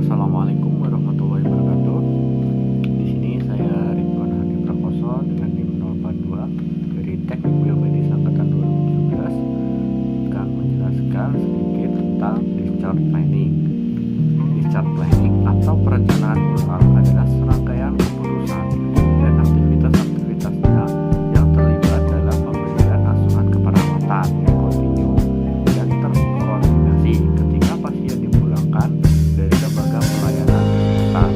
Assalamualaikum warahmatullahi wabarakatuh. Di sini saya Ridwan Hadi Prakoso dengan NIM 042 dari Teknik Biomedis Angkatan 2017 akan menjelaskan sedikit tentang discharge planning. Discharge planning atau perencanaan ulang adalah serangkaian keputusan dan aktivitas-aktivitasnya yang terlibat dalam pemberian asuhan keperawatan yang kontinu dan terkoordinasi ketika pasien dipulangkan dari lembaga pelayanan kesehatan.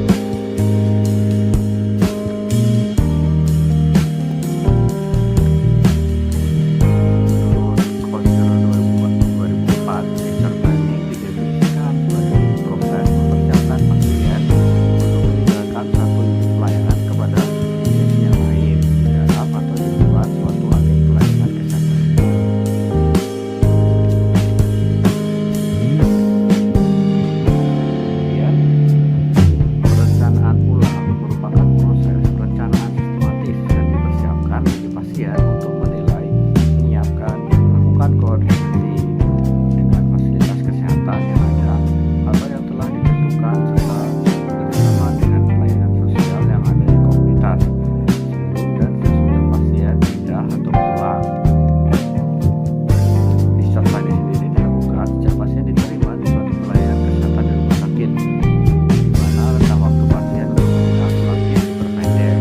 Menurut Konsil 2004, discharge planning didefinisikan sebagai proses mempersiapkan pasien untuk meninggalkan satu unit pelayanan kepada unit yang lain di dalam atau di luar suatu agen pelayanan kesehatan. Perencanaan ulang merupakan proses perencanaan sistematis yang dipersiapkan bagi pasien untuk menilai, menyiapkan, dan melakukan koordinasi dengan fasilitas kesehatan yang ada atau yang telah ditentukan serta bekerjasama dengan pelayanan sosial yang ada di komunitas sebelum dan sesudah pasien pindah atau pulang. Discharge planning sendiri dilakukan sejak pasien diterima di suatu pelayanan kesehatan di rumah sakit, di mana rentang waktu pasien untuk pulang semakin diperpendek.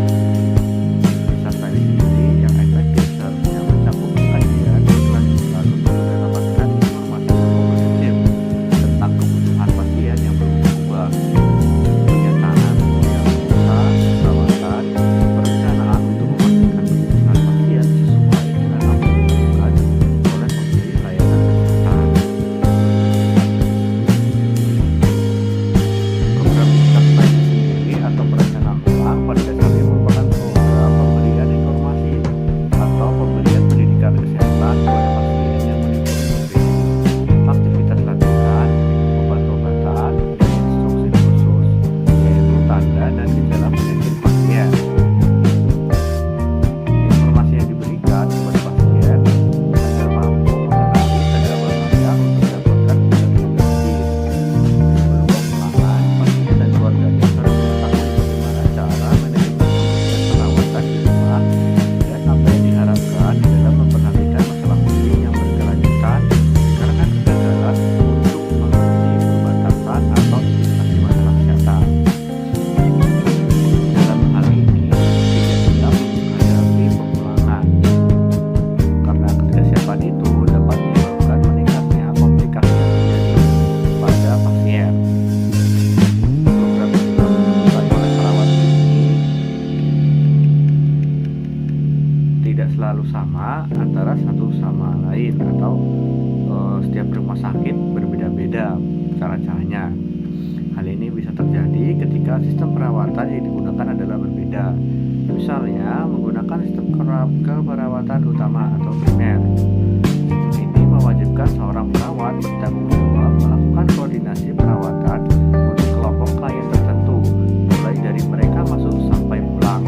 Discharge planning sendiri yang efektif seharusnya mencakup kajian yang telah dilakukan untuk mendapatkan informasi komprehensif tentang kebutuhan pasien yang belum berubah, penyataan diagnosa, perawatan, perencanaan untuk memastikan kebutuhan pasien sesuai dengan apa yang dibutuhkan oleh pemberi layanan kesehatan. Program discharge planning sendiri atau perencanaan ulang pada dasarnya merupakan program pemberian informasi atau pemberian pendidikan kesehatan kepada pasien yang meliputi aktivitas latihan, obat-obatan, dan instruksi khusus, yaitu tanda dan gejala penyakit pasien. Informasi yang diberikan kepada pasien agar mampu mengenali tanda bahaya untuk mendapatkan penyakit medis. Sebelum pemulangan, pasien dan keluarganya harus mengetahui bagaimana cara manajemen dan perawatan di rumah dan apa yang diharapkan di dalam memperhatikan masalah penting yang berkelanjutan karena kegagalan untuk mengatasi pembatasan atau investasi masalah kesehatan. Dalam hal ini, tidak siap menghadapi pemulangan karena ketidaksiapan itu dapat menyebabkan meningkatnya komplikasi yang terjadi pada pasien. Program yang dilakukan oleh perawat ini tidak selalu sama antara satu sama lain atau setiap rumah sakit berbeda-beda cara-caranya. Hal ini bisa terjadi ketika sistem perawatan yang digunakan adalah berbeda. Misalnya menggunakan sistem keperawatan utama atau primer. Sistem ini mewajibkan seorang perawat bertanggung jawab melakukan koordinasi perawatan untuk kelompok klien tertentu, mulai dari mereka masuk sampai pulang.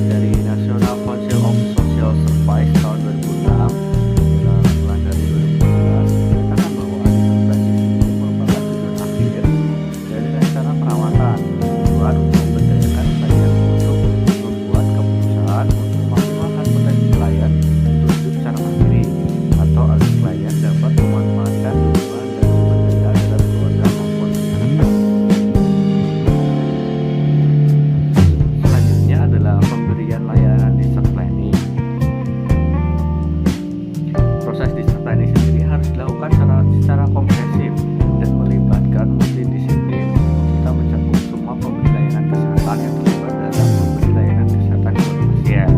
Dari National Council of Social Service tahun 2006 dalam bulan dari 2012 menyatakan bahwa discharge planning sendiri merupakan tujuan akhir dari rencana perawatan tujuan untuk memberdayakan klien untuk membuat keputusan untuk memaksimalkan potensi klien untuk hidup secara mandiri atau agar klien dapat memanfaatkan dukungan dan sumber daya dalam keluarga maupun masyarakat. Selanjutnya adalah pemberian layanan discharge planning. Proses discharge planning sendiri harus dilakukan secara komprehensif dan melibatkan multidisiplin serta mencakup semua pemberi layanan kesehatan yang terlibat dalam memberi layanan kesehatan kepada pasien.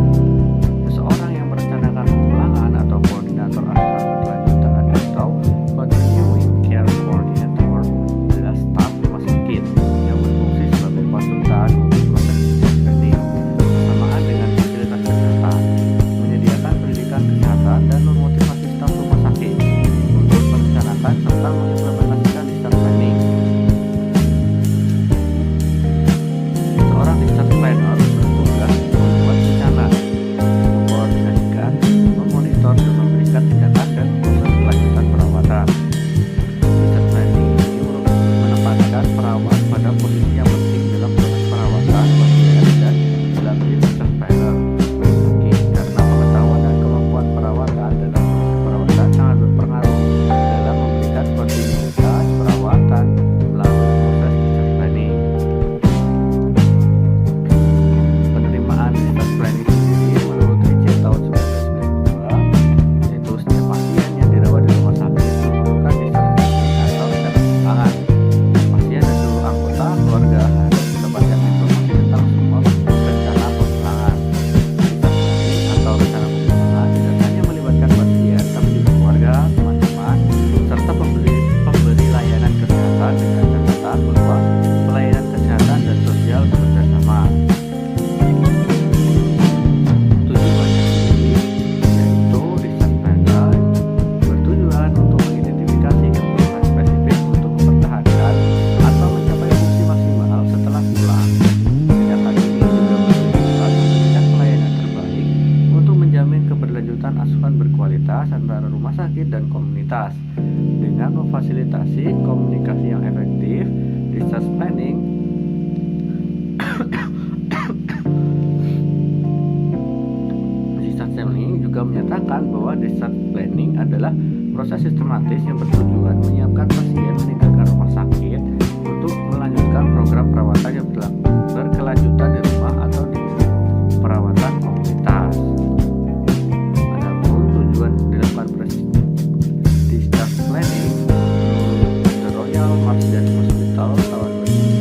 Seseorang yang merencanakan pemulangan atau koordinator asuhan berkelanjutan atau continuing care coordinator adalah staf rumah sakit yang berfungsi sebagai konsultan untuk proses discharge planning bersamaan dengan fasilitas kesehatan, menyediakan pendidikan kesehatan dan memotivasi staf rumah sakit untuk merencanakan serta perawatan berkualitas antara rumah sakit dan komunitas. Dengan memfasilitasi komunikasi yang efektif, discharge planning juga menyatakan bahwa discharge planning adalah proses sistematis yang bertujuan menyiapkan pasien meninggalkan rumah sakit untuk melanjutkan program perawatan yang berkelanjutan di rumah atau di perawatan komunitas. Adapun tujuan dilakukan discharge planning The Royal Marsden Hospital tahun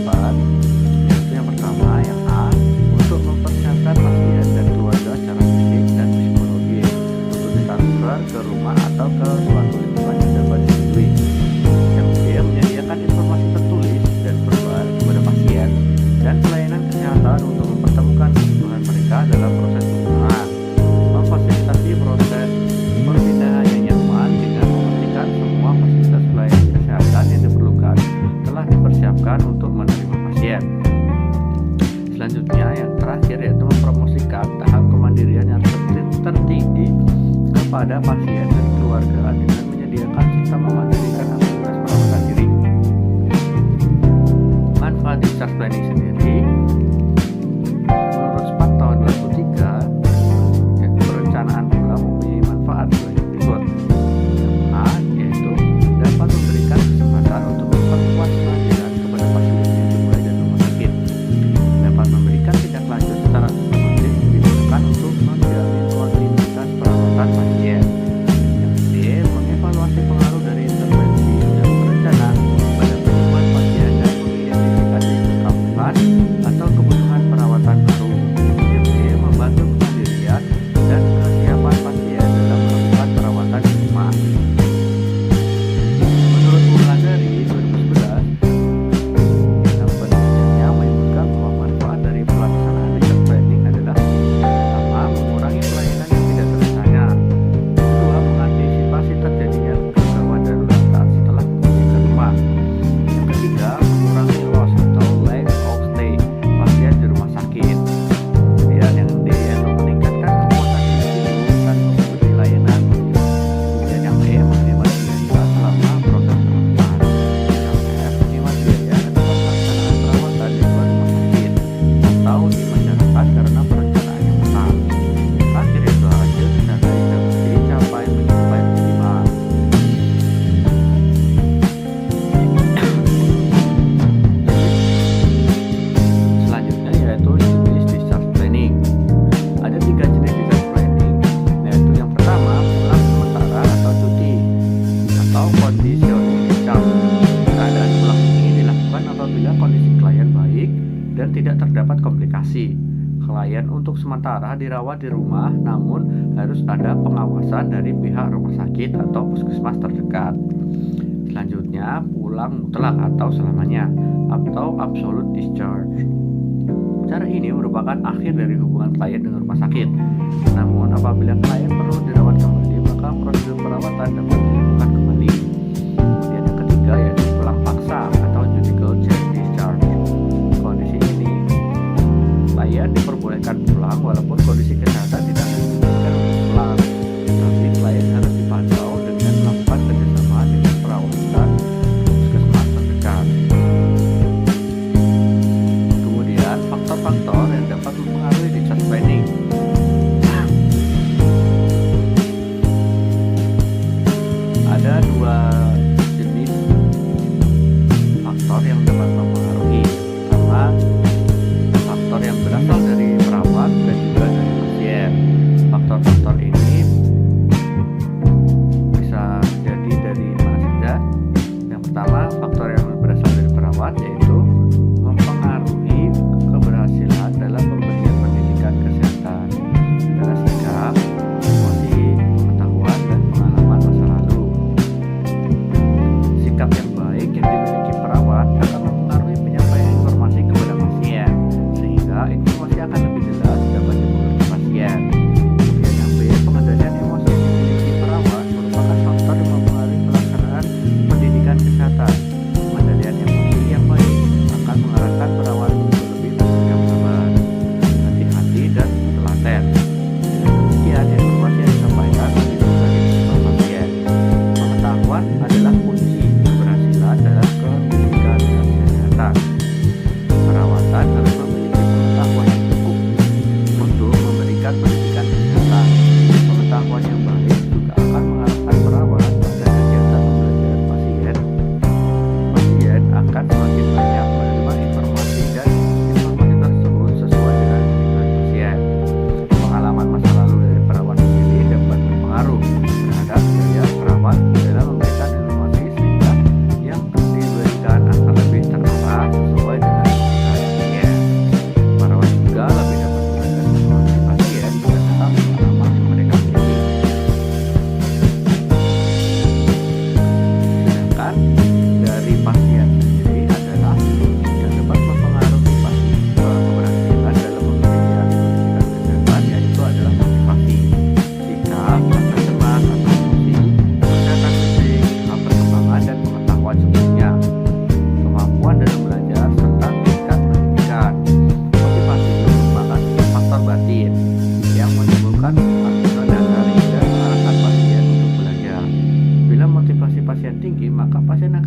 2004, yaitu yang pertama, yang A, untuk mempersiapkan pasien dan keluarga secara fisik dan psikologis untuk ditransfer ke rumah atau ke suatu lingkungan yang dapat disetujui. Yang B, menyediakan informasi tertulis dan verbal kepada pasien dan pelayanan kesehatan untuk mempertemukan kebutuhan mereka dalam proses pemulihan. Memfasilitasi proses perpindahan yang nyaman dengan memastikan semua fasilitas pelayanan kesehatan yang diperlukan telah dipersiapkan untuk menerima pasien. Selanjutnya, yang terakhir, yaitu mempromosikan tahap kemandirian yang tertinggi kepada pasien dan keluarga dengan menyediakan serta memandirikan aktivitas perawatan diri. Manfaat discharge planning sendiri, menurut SPAT tahun 2003, yaitu perencanaan pulang mempunyai manfaat sebagai berikut. Yang A, yaitu dapat memberikan kesempatan untuk memperkuat kehadiran kepada pasien yang dimulai dari rumah sakit, dapat memberikan tindak lanjut secara sistematis yang digunakan untuk menjamin kontinuitas perawatan pasien. Yang B, mengevaluasi pengaruh dari intervensi dan berencana pada penyembuhan pasien dan mengidentifikasi kekampuhan atau kebutuhan perawatan baru. Yang C, membantu kemandirian dan kesiapan pasien dalam melakukan perawatan di rumah. Menurut Wulandari 2011, yang penelitiannya menyebutkan bahwa manfaat dari pelaksanaan discharge planning adalah: pertama, mengurangi pelayanan yang tidak terencana; kedua, mengantisipasi terjadinya gangguan darurat setelah kembali ke rumah; yang ketiga, mengurangi loss atau length of stay pasien di rumah sakit. Kemudian yang D, yaitu meningkatkan kekuatan individu dan memberi layanan. Kemudian yang E, menghemat biaya selama proses perawatan. Yang F, menghemat biaya ketika pelaksanaan perawatan di luar rumah sakit atau di masyarakat karena perencanaan yang besar. Terakhir, yaitu hasil wisata yang dapat dicapai mencapai optimal. Selanjutnya, yaitu jenis discharge planning. Ada 3 jenis discharge planning, yaitu yang pertama, pulang sementara atau cuti atau conditioning discharge. Keadaan pulang ini dilakukan apabila kondisi klien baik dan tidak terdapat komplikasi. Klien untuk sementara dirawat di rumah, namun harus ada pengawasan dari pihak rumah sakit atau puskesmas terdekat. Selanjutnya, pulang mutlak atau selamanya atau absolute discharge. Cara ini merupakan akhir dari hubungan klien dengan rumah sakit. Namun, apabila klien perlu dirawat kembali, maka prosedur perawatan dapat dilakukan kembali. Kemudian yang ketiga, yaitu pulang paksa atau judicial discharge. Kondisi ini, klien diperbolehkan pulang walaupun kondisi kesehatan tidak memungkinkan untuk pulang, tapi klien harus dipantau dengan melakukan kerjasama dengan perawatan puskesmas terdekat. Kemudian, faktor-faktor yang dapat mempengaruhi discharge planning.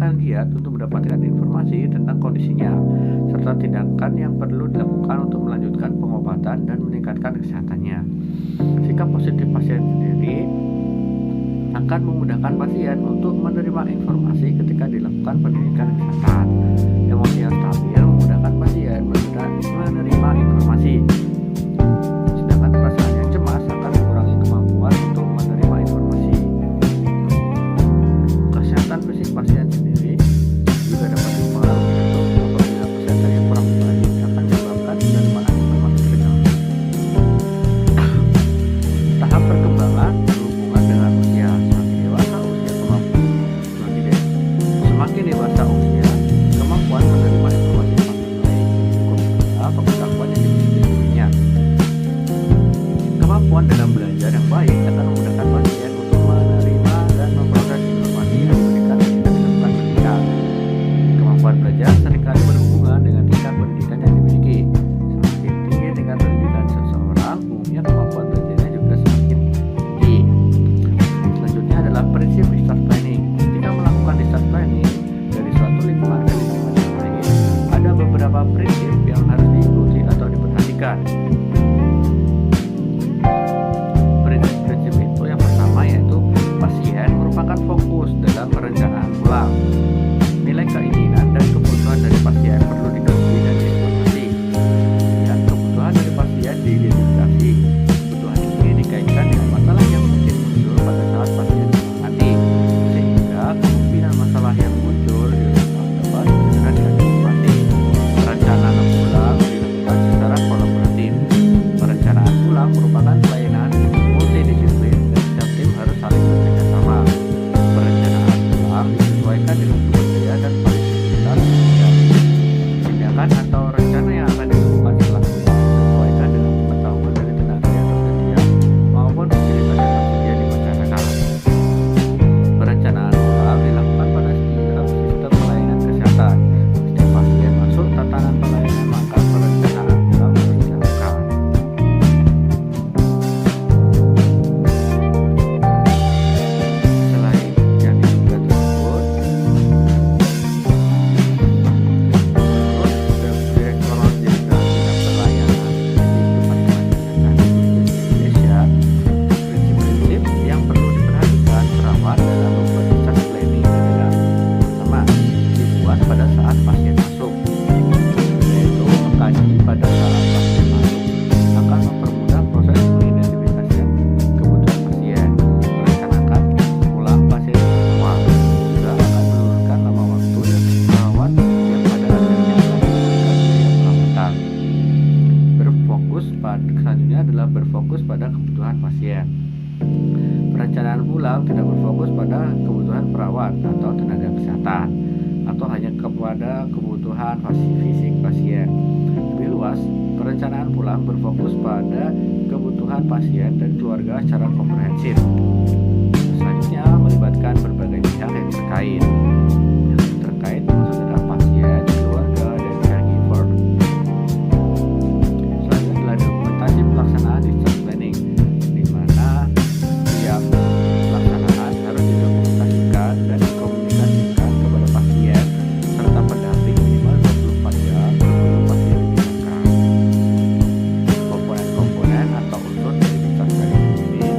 akan giat untuk mendapatkan informasi tentang kondisinya, serta tindakan yang perlu dilakukan untuk melanjutkan pengobatan dan meningkatkan kesehatannya. Sikap positif pasien sendiri akan memudahkan pasien untuk menerima informasi ketika dilakukan pendidikan kesehatan. Emosi yang stabil memudahkan pasien menerima informasi. Sedangkan perasaan yang cemas akan mengurangi kemampuan untuk menerima informasi. Kesehatan fisik pasien sendiri juga dapat dipengaruhi apabila kesehatan yang kurang baik akan menyebabkan penerimaan informasi terganggu. Tahap perkembangan berhubungan dengan usia. Semakin dewasa usia, kemampuan menerima informasi semakin baik, cukup pengetahuan yang dimiliki dirinya. Kemampuan dalam belajar yang baik akan memudahkan pasien untuk menerima dan memproses informasi yang diberikan ketika dilakukan pendidikan. Kemampuan belajar seringkali berhubungan dengan tingkat pendidikan yang dimiliki. Semakin tinggi tingkat pendidikan seseorang, umumnya kemampuan belajarnya juga semakin tinggi. Selanjutnya adalah prinsip discharge planning. Ketika melakukan discharge planning dari suatu lingkungan ke lingkungan yang lain, ada beberapa prinsip yang harus diikuti atau diperhatikan. Prinsip-prinsip itu yang pertama yaitu pasien merupakan fokus dalam perencanaan pulang. Nilai keinginan dan kebutuhan dari pasien perlu dikaji dan dievaluasi. Dan kebutuhan dari pasien diidentifikasi. Kebutuhan ini dikaitkan dengan masalah yang mungkin muncul pada saat pasien mati, sehingga kemungkinan masalah yang muncul dapat segera diantisipasi. Perencanaan pulang dilakukan secara kolaboratif. Perencanaan pulang merupakan pelayanan multidisiplin dan setiap tim harus saling bekerja sama. Perencanaan pulang disesuaikan dengan sumber daya dan fasilitas pasien. Tindakan atau rencana yang akan dilakukan setelah disesuaikan dengan pengetahuan dari tenaga yang tersedia maupun fasilitas yang tersedia di masyarakat. Perencanaan pulang dilakukan pada setiap sistem pelayanan kesehatan. Setiap pasien masuk tatanan pelayanan, maka perencanaan pulang harus dilakukan. Selain yang diduga tersebut, menurut Direktorat Jenderal Bidang Pelayanan di Departemen Kesehatan Indonesia, prinsip-prinsip yang perlu diperhatikan perawat dalam membuat discharge planning adalah: pertama, dibuat pada saat pasien masuk, yaitu mengkaji pada saat pasien masuk akan mempermudah proses mengidentifikasi kebutuhan pasien. Merencanakan pulang pasien semua juga akan menurunkan lama waktu yang perawat yang pada akhirnya akan menggunakan biaya perawatan. Selanjutnya adalah berfokus pada kebutuhan pasien. Perencanaan pulang tidak berfokus pada kebutuhan perawat atau tenaga kesehatan, atau hanya kepada kebutuhan fisik pasien. Lebih luas, perencanaan pulang berfokus pada kebutuhan pasien dan keluarga secara komprehensif. Selanjutnya melibatkan berbagai pihak yang terkait. Yang terkait maksudnya adalah pasien, keluarga, dan caregiver. Selanjutnya adalah dokumentasi pelaksanaan discharge planning, di mana setiap pelaksanaan harus didokumentasikan dan dikomunikasikan kepada pasien serta pendamping minimal 24 jam sebelum pasien dipindahkan. Komponen-komponen atau unsur dari discharge planning ini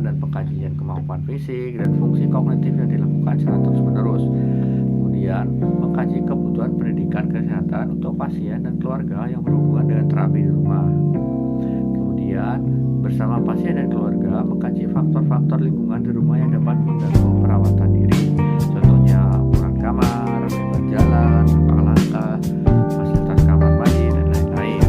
pengawasan dan pengkajian kemampuan fisik dan fungsi kognitif yang dilakukan secara terus-menerus. Kemudian, mengkaji kebutuhan pendidikan kesehatan untuk pasien dan keluarga yang berhubungan dengan terapi di rumah. Kemudian, bersama pasien dan keluarga, mengkaji faktor-faktor lingkungan di rumah yang dapat mengganggu perawatan diri. Contohnya, ukuran kamar, lebar jalan, langkah-langkah, fasilitas kamar mandi, dan lain-lain.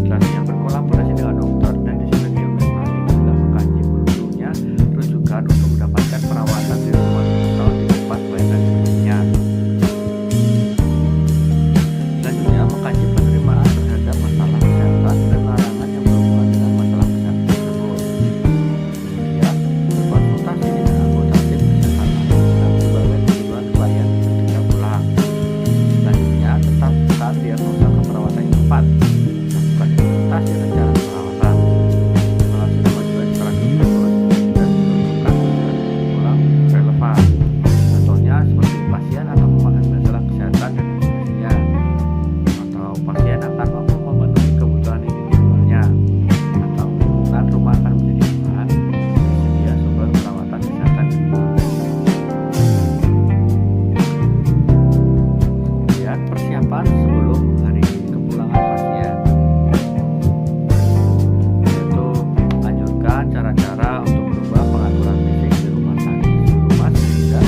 Selanjutnya, berkolaborasi dengan dokter dan distribusi lain juga mengkaji perlunya rujukan untuk mendapatkan perawatan di rumah atau di tempat pelayanan berikutnya. Selanjutnya, mengkaji penerimaan terhadap masalah kesehatan dan larangan yang berhubungan dengan masalah kesehatan tersebut. Kemudian, berkonsultasi dengan anggota tim kesehatan dan sebagai tujuan klien ketika pulang. Selanjutnya, tetapkan diagnosa keperawatan yang tepat. Lakukan implementasi rencana perawatan. Evaluasi kemajuan strategi tersebut dan menentukan tujuan pulang relevan. Contohnya seperti pasien akan memahami masalah kesehatan dan indikasinya, atau pasien akan mampu memenuhi kebutuhan individualnya, atau kebutuhan rumah akan menjadi bahan tersedia sumber perawatan kesehatan di rumah. Kemudian persiapan sebelum hari kepulangan pasien, yaitu anjurkan cara-cara untuk merubah pengaturan fisik di rumah sehingga kebutuhan pasien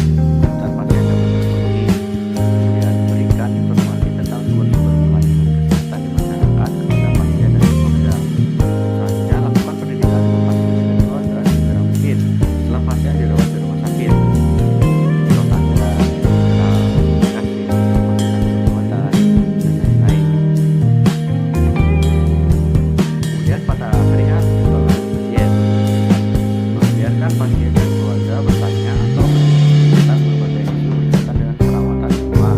dapat terpenuhi. Kemudian berikan informasi tentang sumber-sumber pelayanan kesehatan di masyarakat kepada pasien dan keluarga. Selanjutnya, lakukan pendidikan untuk pasien dan keluarga segera mungkin setelah pasien dirawat di rumah sakit. Contohnya, kasih perawatan, dan lain-lain. Kemudian pada hari H kepulangan pasien, membiarkan pasien dan keluarga bertanya atau berdiskusi tentang berbagai isu berkaitan dengan perawatan di rumah.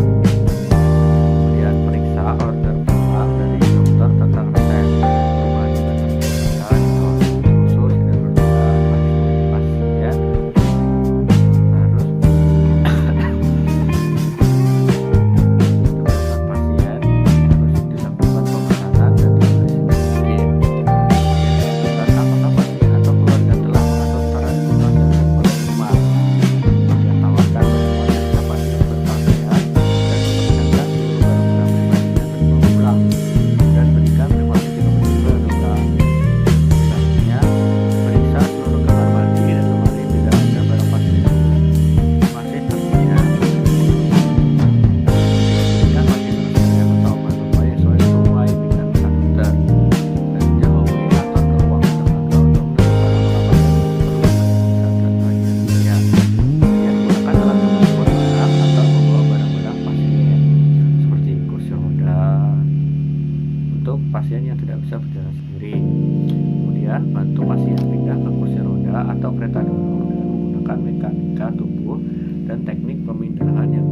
Kemudian periksa order pulang dari dokter tentang resep, perubahan dibatasi kesehatan, khusus dan berkebutuhan pasien. Terus kebutuhan pasien harus dilakukan pemesanan dan diberi sedikit. Kemudian apakah pasien atau keluarga telah mengatur tugas dan jadwal di rumah. Kemudian tawarkan pertemuan jika pasien berpakaian dan mempersiapkan seluruh barang-barang pribadinya sebelum pulang, dan berikan privasi jika diperlukan. Selanjutnya, periksa seluruh kamar mandi dan lemari bila ada barang pasien masih tersedia. Berikan pasien resep atau obat lupa yang sesuai rumah yang diminta sang dokter. Selanjutnya, hubungi kantor keuangan lembaga untuk mendapatkan perawatan yang perlu kemudian gunakan alat pembuat barang atau membawa barang-barang pasien seperti kursi roda untuk pasien yang tidak bisa berjalan sendiri. Kemudian bantu pasien pindah ke kursi roda atau kereta dulu dengan menggunakan mekanika tubuh dan teknik pemindahan yang